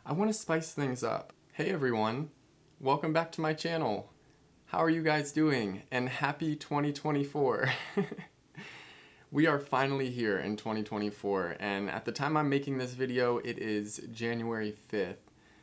I want to spice things up. Hey everyone, welcome back to my channel. How are you guys doing? And happy 2024. We are finally here in 2024, and at the time I'm making this video, it is January 5th.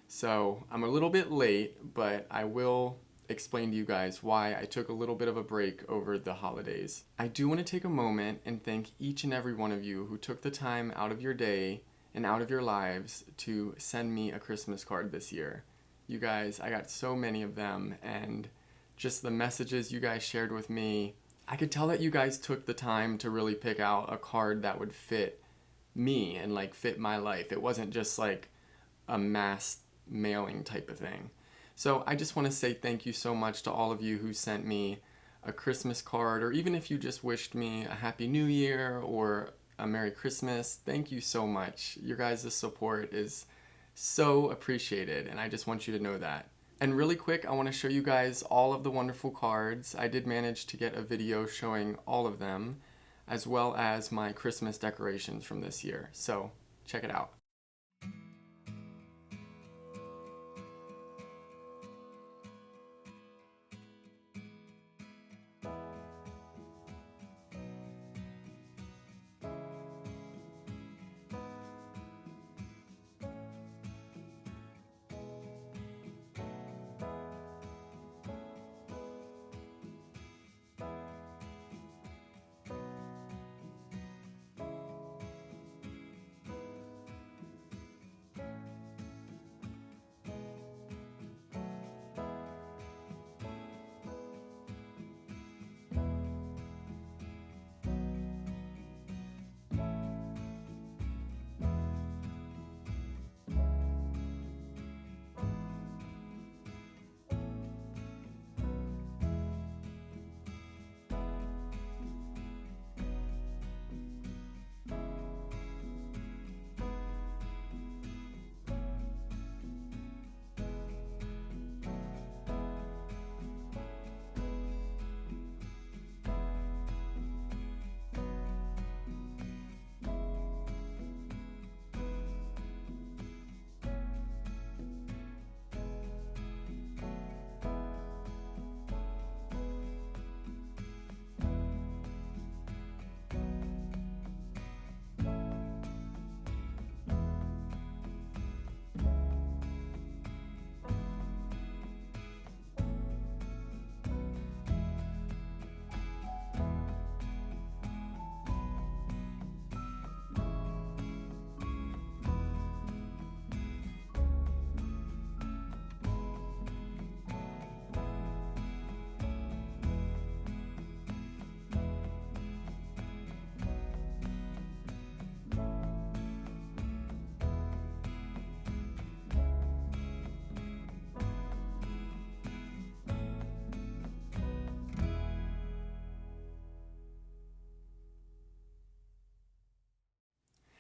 So I'm a little bit late, but I will explain to you guys why I took a little bit of a break over the holidays. I do want to take a moment and thank each and every one of you who took the time out of your day and out of your lives to send me a Christmas card this year. You guys, I got so many of them, and just the messages you guys shared with me, I could tell that you guys took the time to really pick out a card that would fit me and like fit my life. It wasn't just like a mass mailing type of thing. So I just want to say thank you so much to all of you who sent me a Christmas card, or even if you just wished me a Happy New Year or a Merry Christmas. Thank you so much. Your guys' support is so appreciated, and I just want you to know that. And really quick, I want to show you guys all of the wonderful cards. I did manage to get a video showing all of them, as well as my Christmas decorations from this year. So check it out.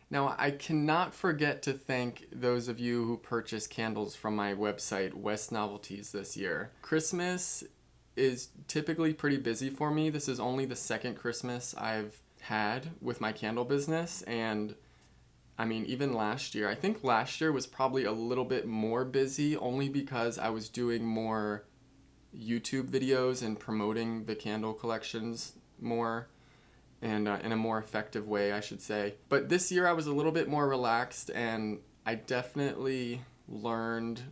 Now, I cannot forget to thank those of you who purchased candles from my website, West Novelties, this year. Christmas is typically pretty busy for me. This is only the second Christmas I've had with my candle business, and I mean, even last year, I think last year was probably a little bit more busy only because I was doing more YouTube videos and promoting the candle collections more. And in a more effective way, I should say. But this year I was a little bit more relaxed, and I definitely learned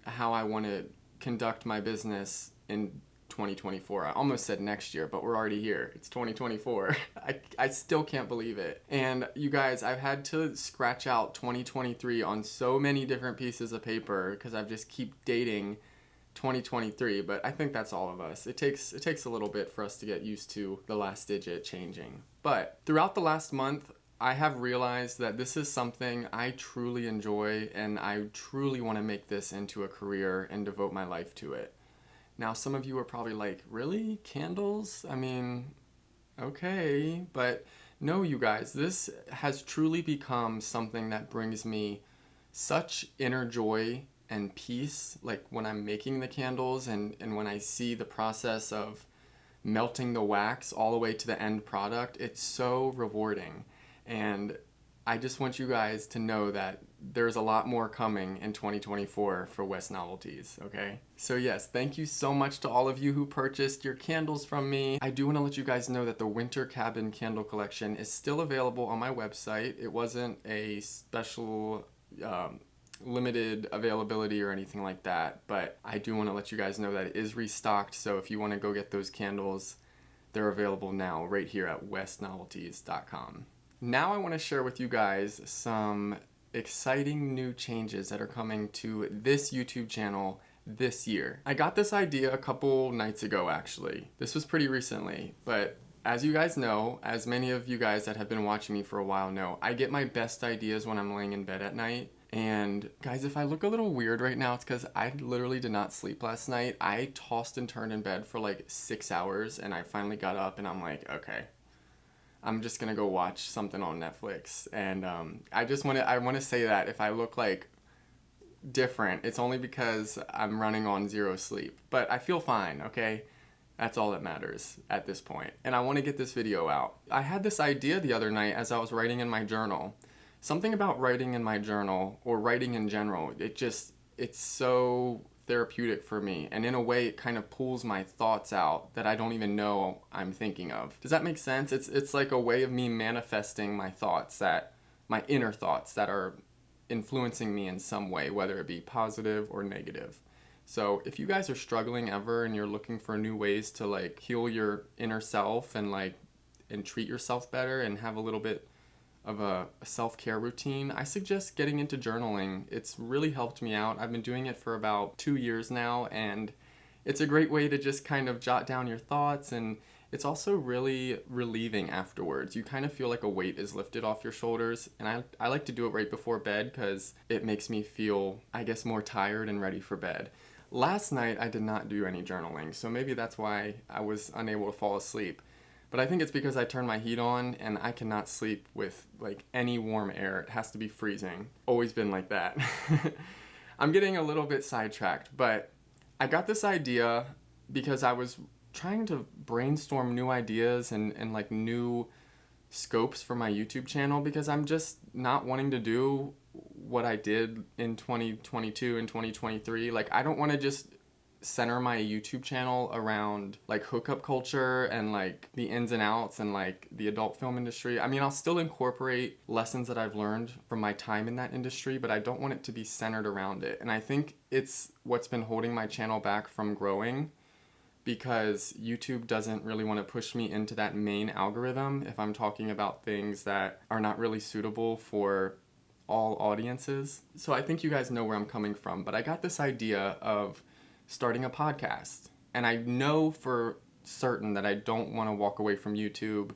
how I want to conduct my business in 2024. I almost said next year, but we're already here. It's 2024. I still can't believe it. And you guys, I've had to scratch out 2023 on so many different pieces of paper because I've just keep dating 2023, but I think that's all of us. It takes a little bit for us to get used to the last digit changing. But throughout the last month, I have realized that this is something I truly enjoy, and I truly want to make this into a career and devote my life to it. Now, some of you are probably like, really? Candles? I mean, okay, but no, you guys, this has truly become something that brings me such inner joy and peace, like when I'm making the candles and when I see the process of melting the wax all the way to the end product. It's so rewarding. And I just want you guys to know that there's a lot more coming in 2024 for West Novelties, okay? So yes, thank you so much to all of you who purchased your candles from me. I do want to let you guys know that the Winter Cabin candle collection is still available on my website. It wasn't a special limited availability or anything like that, but I do want to let you guys know that it is restocked, so if you want to go get those candles, they're available now right here at westnovelties.com. Now I want to share with you guys some exciting new changes that are coming to this YouTube channel this year. I got this idea a couple nights ago, actually. This was pretty recently, but as you guys know, as many of you guys that have been watching me for a while know, I get my best ideas when I'm laying in bed at night. And guys, if I look a little weird right now, it's because I literally did not sleep last night. I tossed and turned in bed for like 6 hours, and I finally got up and I'm like, okay, I'm just gonna go watch something on Netflix. And I want to say that if I look like different, it's only because I'm running on zero sleep. But I feel fine, okay? That's all that matters at this point. And I want to get this video out. I had this idea the other night as I was writing in my journal. Something about writing in my journal, or writing in general, it's so therapeutic for me. And in a way, it kind of pulls my thoughts out that I don't even know I'm thinking of. Does that make sense? It's like a way of me manifesting my thoughts, my inner thoughts that are influencing me in some way, whether it be positive or negative. So if you guys are struggling ever and you're looking for new ways to like heal your inner self and treat yourself better and have a little bit of a self-care routine, I suggest getting into journaling. It's really helped me out. I've been doing it for about 2 years now, and it's a great way to just kind of jot down your thoughts, and it's also really relieving afterwards. You kind of feel like a weight is lifted off your shoulders, and I like to do it right before bed because it makes me feel, I guess, more tired and ready for bed. Last night I did not do any journaling, so maybe that's why I was unable to fall asleep. But I think it's because I turned my heat on and I cannot sleep with like any warm air. It has to be freezing. Always been like that. I'm getting a little bit sidetracked, but I got this idea because I was trying to brainstorm new ideas and like new scopes for my YouTube channel, because I'm just not wanting to do what I did in 2022 and 2023. Like, I don't want to just center my YouTube channel around like hookup culture and like the ins and outs and like the adult film industry. I mean, I'll still incorporate lessons that I've learned from my time in that industry, but I don't want it to be centered around it. And I think it's what's been holding my channel back from growing, because YouTube doesn't really want to push me into that main algorithm if I'm talking about things that are not really suitable for all audiences. So I think you guys know where I'm coming from, but I got this idea of starting a podcast. And I know for certain that I don't want to walk away from YouTube.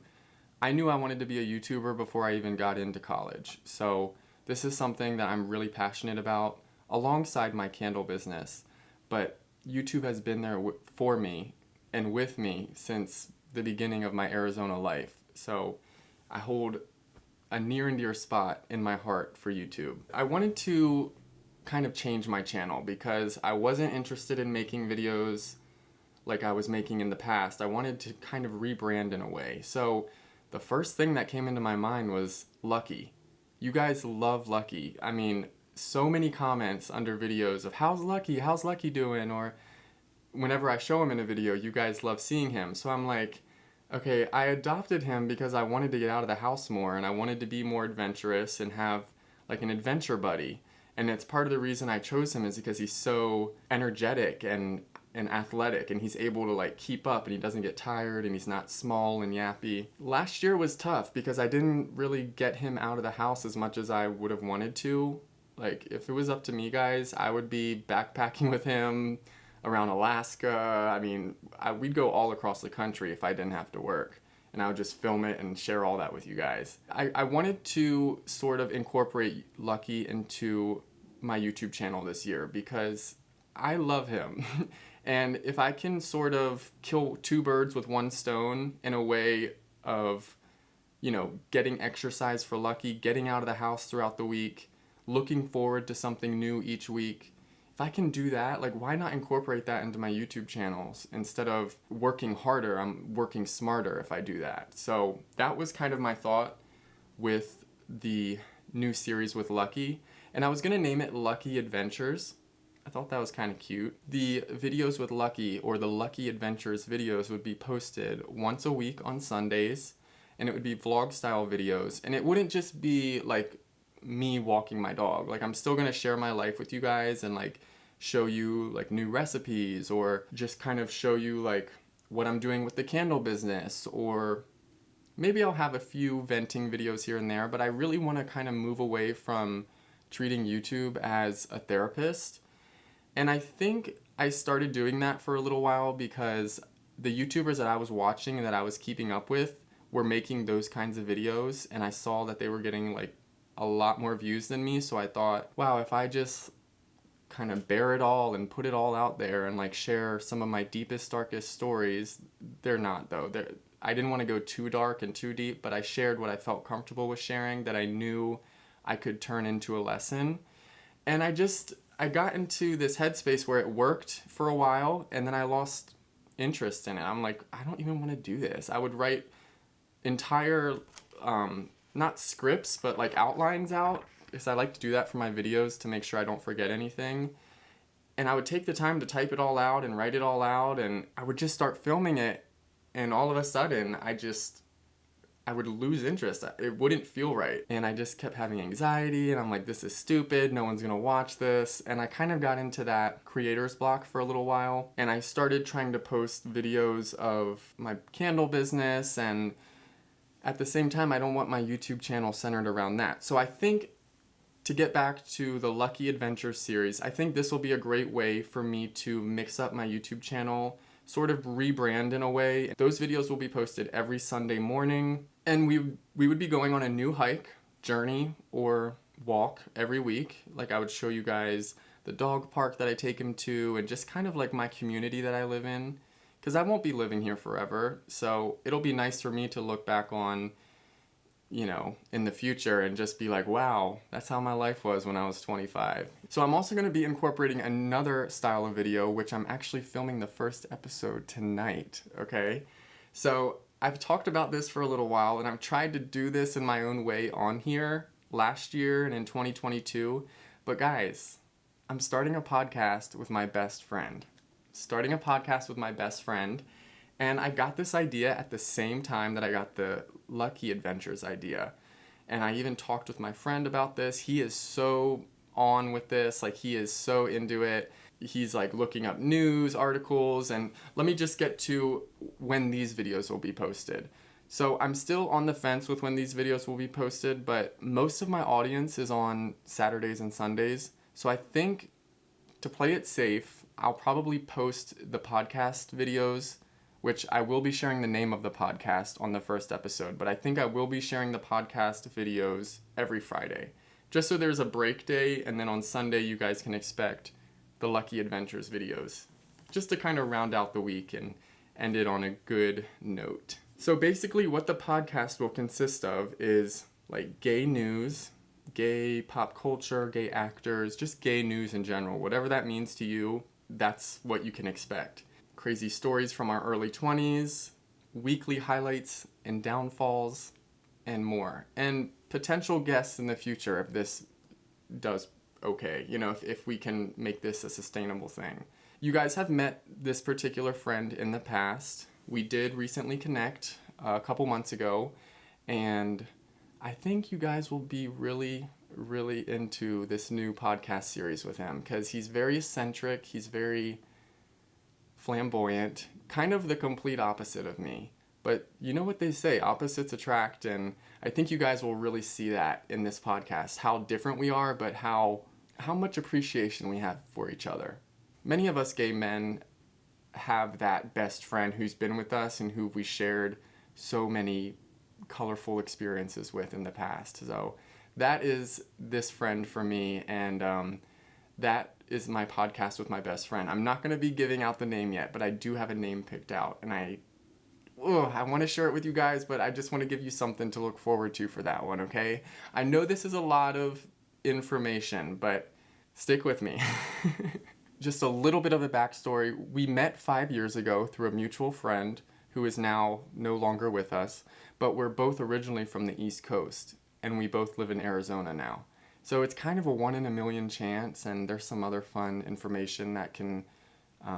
I knew I wanted to be a YouTuber before I even got into college. So this is something that I'm really passionate about alongside my candle business. But YouTube has been there for me and with me since the beginning of my Arizona life. So I hold a near and dear spot in my heart for YouTube. I wanted to kind of change my channel because I wasn't interested in making videos like I was making in the past. I wanted to kind of rebrand in a way. So the first thing that came into my mind was Lucky. You guys love Lucky. I mean, so many comments under videos of how's Lucky doing? Or whenever I show him in a video, you guys love seeing him. So I'm like, okay, I adopted him because I wanted to get out of the house more and I wanted to be more adventurous and have like an adventure buddy. And it's part of the reason I chose him is because he's so energetic and athletic, and he's able to like keep up, and he doesn't get tired, and he's not small and yappy. Last year was tough because I didn't really get him out of the house as much as I would have wanted to. Like, if it was up to me, guys, I would be backpacking with him around Alaska. I mean, we'd go all across the country if I didn't have to work. And I would just film it and share all that with you guys. I wanted to sort of incorporate Lucky into my YouTube channel this year because I love him. And if I can sort of kill two birds with one stone in a way of, you know, getting exercise for Lucky, getting out of the house throughout the week, looking forward to something new each week, if I can do that, like, why not incorporate that into my YouTube channels? Instead of working harder, I'm working smarter if I do that. So that was kind of my thought with the new series with Lucky, and I was gonna name it Lucky Adventures. I thought that was kind of cute. The videos with Lucky, or the Lucky Adventures videos, would be posted once a week on Sundays, and it would be vlog style videos, and it wouldn't just be like me walking my dog. Like, I'm still gonna share my life with you guys and like show you like new recipes, or just kind of show you like what I'm doing with the candle business, or maybe I'll have a few venting videos here and there, but I really want to kind of move away from treating YouTube as a therapist. And I think I started doing that for a little while because the YouTubers that I was watching and that I was keeping up with were making those kinds of videos, and I saw that they were getting like a lot more views than me, so I thought, wow, if I just kind of bear it all and put it all out there and like share some of my deepest, darkest stories. They're not though. I didn't want to go too dark and too deep, but I shared what I felt comfortable with sharing, that I knew I could turn into a lesson. And I got into this headspace where it worked for a while, and then I lost interest in it. I'm like, I don't even want to do this. I would write entire, not scripts, but like outlines out, because I like to do that for my videos to make sure I don't forget anything. And I would take the time to type it all out and write it all out, and I would just start filming it, and all of a sudden I would lose interest. It wouldn't feel right. And I just kept having anxiety, and I'm like, this is stupid, no one's gonna watch this. And I kind of got into that creator's block for a little while, and I started trying to post videos of my candle business, and at the same time, I don't want my YouTube channel centered around that. So I think, to get back to the Lucky Adventures series, I think this will be a great way for me to mix up my YouTube channel, sort of rebrand in a way. Those videos will be posted every Sunday morning, and we would be going on a new hike, journey, or walk every week. Like, I would show you guys the dog park that I take him to, and just kind of like my community that I live in, because I won't be living here forever. So it'll be nice for me to look back on, you know, in the future and just be like, wow, that's how my life was when I was 25. So I'm also going to be incorporating another style of video, which I'm actually filming the first episode tonight, okay? So I've talked about this for a little while, and I've tried to do this in my own way on here last year and in 2022. But guys, I'm starting a podcast with my best friend. And I got this idea at the same time that I got the Lucky Adventures idea. And I even talked with my friend about this. He is so on with this, like he is so into it. He's like looking up news articles, and let me just get to when these videos will be posted. So I'm still on the fence with when these videos will be posted, but most of my audience is on Saturdays and Sundays. So I think, to play it safe, I'll probably post the podcast videos, which I will be sharing the name of the podcast on the first episode, but I think I will be sharing the podcast videos every Friday, just so there's a break day, and then on Sunday you guys can expect the Lucky Adventures videos, just to kind of round out the week and end it on a good note. So basically what the podcast will consist of is like gay news, gay pop culture, gay actors, just gay news in general. Whatever that means to you, that's what you can expect. Crazy stories from our early 20s, weekly highlights and downfalls, and more. And potential guests in the future if this does okay, you know, if we can make this a sustainable thing. You guys have met this particular friend in the past. We did recently connect a couple months ago, and I think you guys will be really, really into this new podcast series with him, because he's very eccentric, he's very flamboyant, kind of the complete opposite of me. But you know what they say, opposites attract, and I think you guys will really see that in this podcast, how different we are, but how much appreciation we have for each other. Many of us gay men have that best friend who's been with us and who we shared so many colorful experiences with in the past. So that is this friend for me, and that is my podcast with my best friend. I'm not going to be giving out the name yet, but I do have a name picked out, and I want to share it with you guys, but I just want to give you something to look forward to for that one, okay? I know this is a lot of information, but stick with me. Just a little bit of a backstory. We met 5 years ago through a mutual friend who is now no longer with us, but we're both originally from the East Coast. and we both live in Arizona now. So it's kind of a 1 in a million chance, and there's some other fun information that can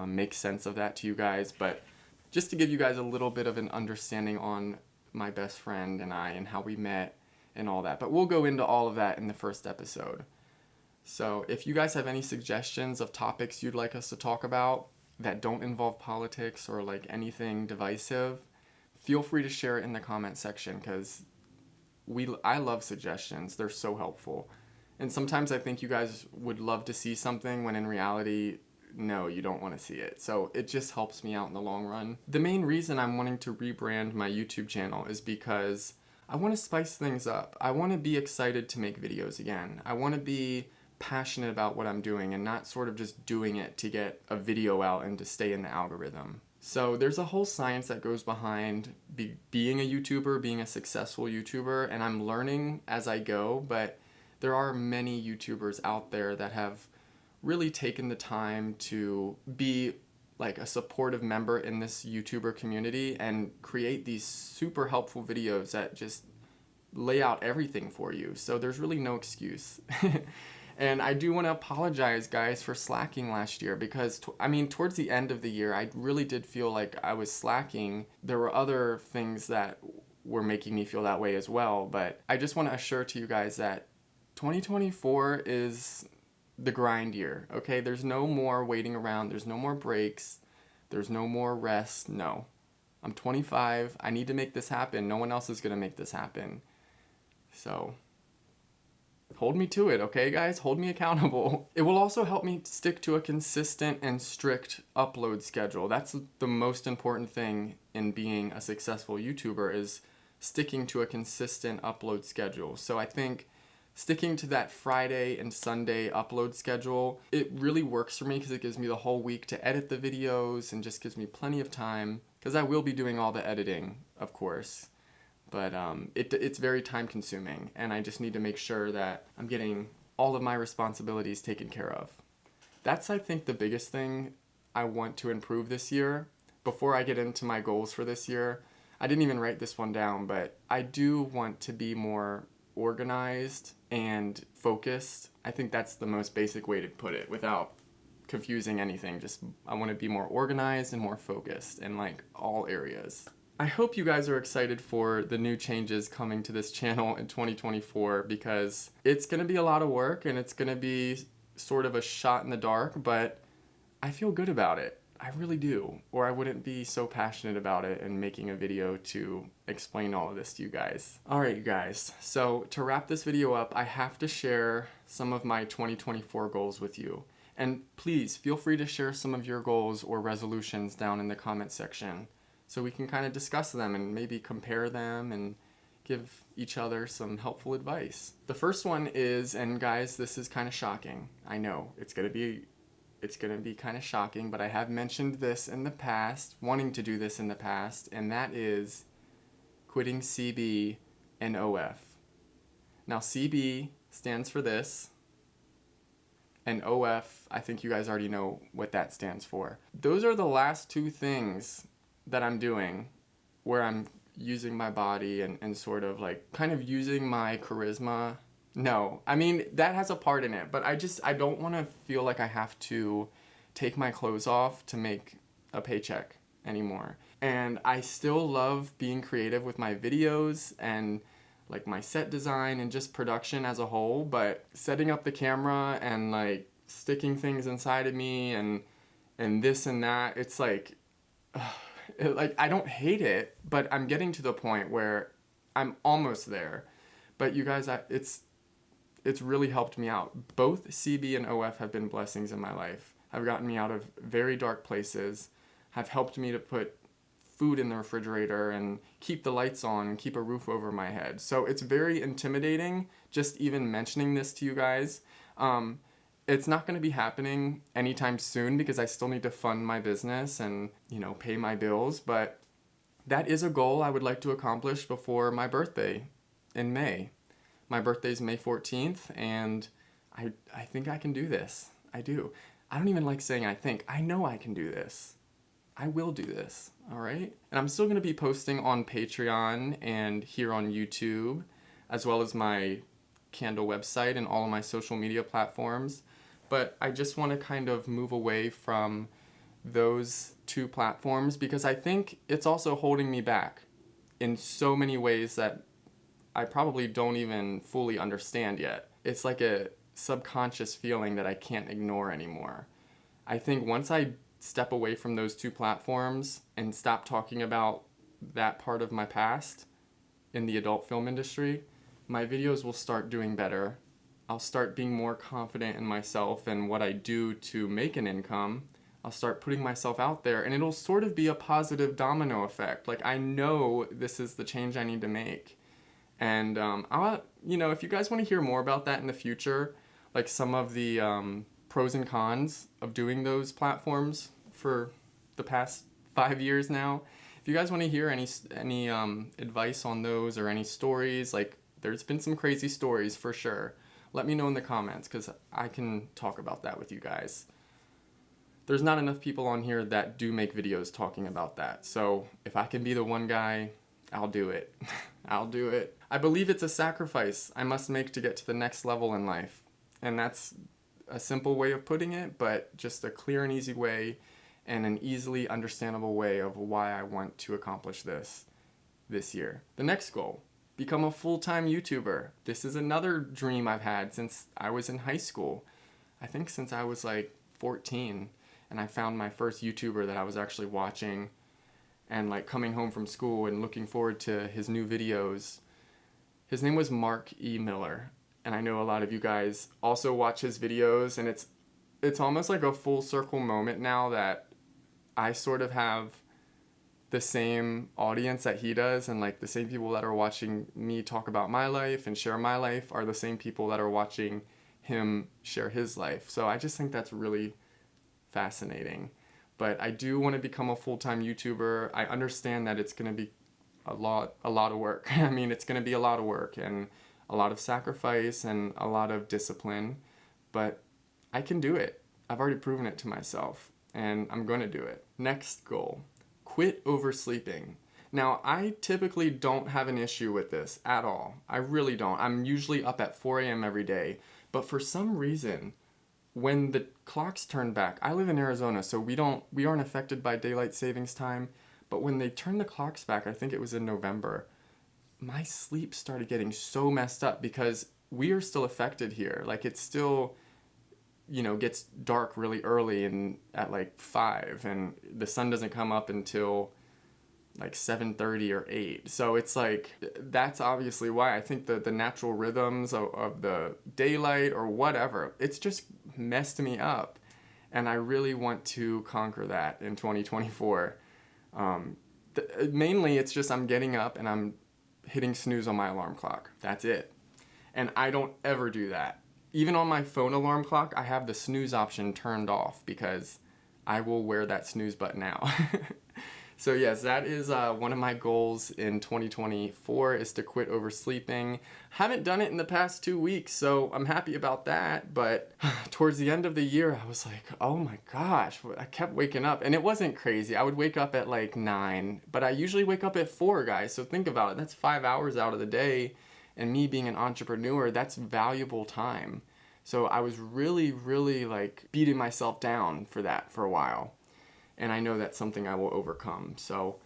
make sense of that to you guys. But just to give you guys a little bit of an understanding on my best friend and I and how we met and all that. But we'll go into all of that in the first episode. So if you guys have any suggestions of topics you'd like us to talk about that don't involve politics or like anything divisive, feel free to share it in the comment section, because I love suggestions. They're so helpful. And sometimes I think you guys would love to see something when in reality, no, you don't want to see it. So it just helps me out in the long run. The main reason I'm wanting to rebrand my YouTube channel is because I want to spice things up. I want to be excited to make videos again. I want to be passionate about what I'm doing and not sort of just doing it to get a video out and to stay in the algorithm. So there's a whole science that goes behind being a YouTuber, being a successful YouTuber, and I'm learning as I go, but there are many YouTubers out there that have really taken the time to be like a supportive member in this YouTuber community and create these super helpful videos that just lay out everything for you. So there's really no excuse. And I do want to apologize, guys, for slacking last year, because, towards the end of the year, I really did feel like I was slacking. There were other things that were making me feel that way as well, but I just want to assure to you guys that 2024 is the grind year, okay? There's no more waiting around. There's no more breaks. There's no more rest. No. I'm 25. I need to make this happen. No one else is going to make this happen. So hold me to it, okay, guys? Hold me accountable. It will also help me stick to a consistent and strict upload schedule. That's the most important thing in being a successful YouTuber, is sticking to a consistent upload schedule. So I think sticking to that Friday and Sunday upload schedule, it really works for me because it gives me the whole week to edit the videos and just gives me plenty of time, because I will be doing all the editing, of course. But it's very time consuming, and I just need to make sure that I'm getting all of my responsibilities taken care of. That's, I think, the biggest thing I want to improve this year. Before I get into my goals for this year, I didn't even write this one down, but I do want to be more organized and focused. I think that's the most basic way to put it without confusing anything. Just I want to be more organized and more focused in like all areas. I hope you guys are excited for the new changes coming to this channel in 2024, because it's going to be a lot of work and it's going to be sort of a shot in the dark, but I feel good about it. I really do, or I wouldn't be so passionate about it and making a video to explain all of this to you guys. Alright, you guys, so to wrap this video up, I have to share some of my 2024 goals with you. And please feel free to share some of your goals or resolutions down in the comment section, so we can kind of discuss them and maybe compare them and give each other some helpful advice. The first one is, and guys, this is kind of shocking. I know, it's gonna be kind of shocking, but I have mentioned this in the past, wanting to do this in the past, and that is quitting CB and OF. Now, CB stands for this, and OF, I think you guys already know what that stands for. Those are the last two things that I'm doing where I'm using my body and sort of like kind of using my charisma. No, that has a part in it, but I don't want to feel like I have to take my clothes off to make a paycheck anymore. And I still love being creative with my videos and like my set design and just production as a whole, but setting up the camera and like sticking things inside of me and this and that, it's like, I don't hate it, but I'm getting to the point where I'm almost there. But you guys, it's really helped me out. Both CB and OF have been blessings in my life. Have gotten me out of very dark places, have helped me to put food in the refrigerator and keep the lights on and keep a roof over my head. So it's very intimidating just even mentioning this to you guys. It's not going to be happening anytime soon because I still need to fund my business and, pay my bills. But that is a goal I would like to accomplish before my birthday in May. My birthday's May 14th, and I think I can do this. I do. I don't even like saying I think. I know I can do this. I will do this, all right? And I'm still going to be posting on Patreon and here on YouTube. as well as my candle website and all of my social media platforms. But I just want to kind of move away from those two platforms because I think it's also holding me back in so many ways that I probably don't even fully understand yet. It's like a subconscious feeling that I can't ignore anymore. I think once I step away from those two platforms and stop talking about that part of my past in the adult film industry, my videos will start doing better. I'll start being more confident in myself and what I do to make an income. I'll start putting myself out there, and it'll sort of be a positive domino effect. Like, I know this is the change I need to make. And if you guys want to hear more about that in the future, like some of the pros and cons of doing those platforms for the past 5 years now, if you guys want to hear any advice on those or any stories, like there's been some crazy stories for sure, let me know in the comments because I can talk about that with you guys. There's not enough people on here that do make videos talking about that. So if I can be the one guy, I'll do it. I'll do it. I believe it's a sacrifice I must make to get to the next level in life. And that's a simple way of putting it, but just a clear and easy way and an easily understandable way of why I want to accomplish this year. The next goal, become a full-time YouTuber. This is another dream I've had since I was in high school. I think since I was like 14, and I found my first YouTuber that I was actually watching and like coming home from school and looking forward to his new videos. His name was Mark E. Miller, and I know a lot of you guys also watch his videos, and it's almost like a full circle moment now that I sort of have the same audience that he does, and like the same people that are watching me talk about my life and share my life are the same people that are watching him share his life. So I just think that's really fascinating. But I do want to become a full-time YouTuber. I understand that it's going to be a lot of work. I mean, it's going to be a lot of work and a lot of sacrifice and a lot of discipline, but I can do it. I've already proven it to myself, and I'm going to do it. Next goal, quit oversleeping. Now, I typically don't have an issue with this at all. I really don't. I'm usually up at 4 a.m. every day, but for some reason, when the clocks turn back, I live in Arizona, so we aren't affected by daylight savings time, but when they turned the clocks back, I think it was in November, my sleep started getting so messed up because we are still affected here. Like, it's still, gets dark really early and at like 5, and the sun doesn't come up until like 7:30 or 8. So it's like, that's obviously why I think the natural rhythms of the daylight or whatever, it's just messed me up. And I really want to conquer that in 2024. Mainly it's just I'm getting up and I'm hitting snooze on my alarm clock. That's it. And I don't ever do that. Even on my phone alarm clock, I have the snooze option turned off because I will wear that snooze button out. So yes, that is one of my goals in 2024 is to quit oversleeping. Haven't done it in the past 2 weeks, so I'm happy about that. But towards the end of the year, I was like, oh my gosh, I kept waking up. And it wasn't crazy. I would wake up at like 9, but I usually wake up at 4, guys. So think about it. That's 5 hours out of the day. And me being an entrepreneur, that's valuable time. So I was really, really like beating myself down for that for a while. And I know that's something I will overcome. So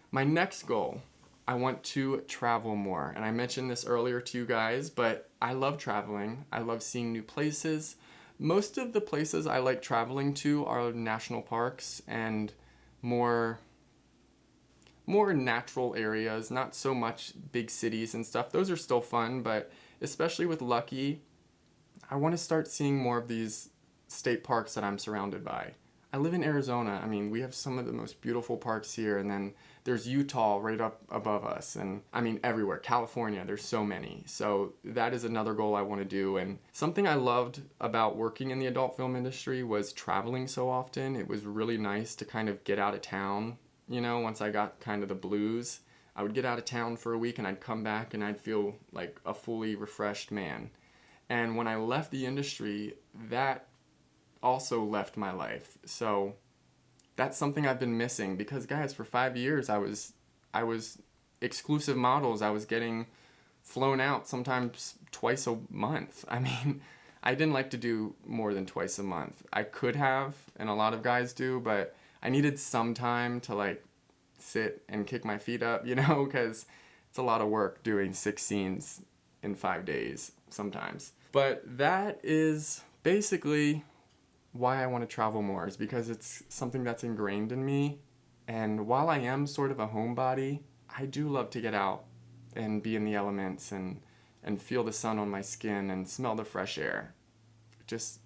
my next goal, I want to travel more. And I mentioned this earlier to you guys, but I love traveling. I love seeing new places. Most of the places I like traveling to are national parks and more natural areas, not so much big cities and stuff. Those are still fun, but especially with Lucky, I want to start seeing more of these state parks that I'm surrounded by. I live in Arizona. I mean, we have some of the most beautiful parks here, and then there's Utah right up above us, and I mean everywhere. California, there's so many. So that is another goal I want to do. And something I loved about working in the adult film industry was traveling so often. It was really nice to kind of get out of town. Once I got kind of the blues, I would get out of town for a week and I'd come back and I'd feel like a fully refreshed man. And when I left the industry, that also left my life. So that's something I've been missing because, guys, for 5 years I was exclusive models. I was getting flown out sometimes twice a month. I mean, I didn't like to do more than twice a month. I could have, and a lot of guys do, but I needed some time to like sit and kick my feet up, you know, because it's a lot of work doing 6 scenes in 5 days sometimes. But that is basically why I want to travel more, is because it's something that's ingrained in me. And while I am sort of a homebody, I do love to get out and be in the elements and feel the sun on my skin and smell the fresh air.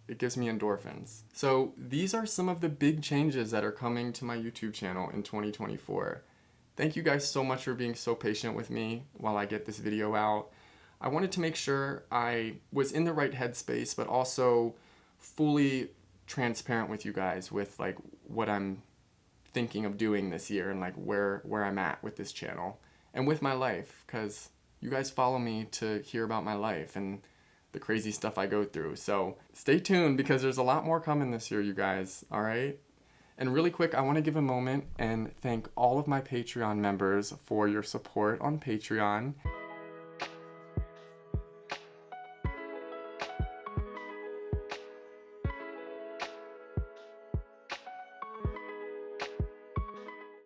It gives me endorphins. So these are some of the big changes that are coming to my YouTube channel in 2024. Thank you guys so much for being so patient with me while I get this video out. I wanted to make sure I was in the right headspace, but also fully transparent with you guys with like what I'm thinking of doing this year and like where I'm at with this channel and with my life, because you guys follow me to hear about my life and the crazy stuff I go through. So stay tuned, because there's a lot more coming this year, you guys, all right? And really quick, I want to give a moment and thank all of my Patreon members for your support on Patreon.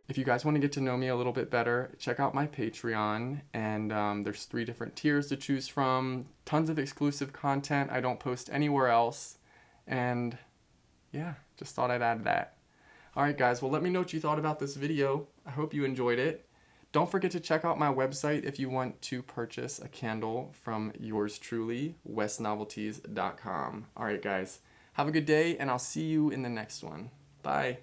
If you guys want to get to know me a little bit better, check out my Patreon, and there's 3 different tiers to choose from, tons of exclusive content I don't post anywhere else, and yeah, just thought I'd add that. Alright guys, well let me know what you thought about this video. I hope you enjoyed it. Don't forget to check out my website if you want to purchase a candle from yours truly, westnovelties.com. Alright guys, have a good day, and I'll see you in the next one. Bye.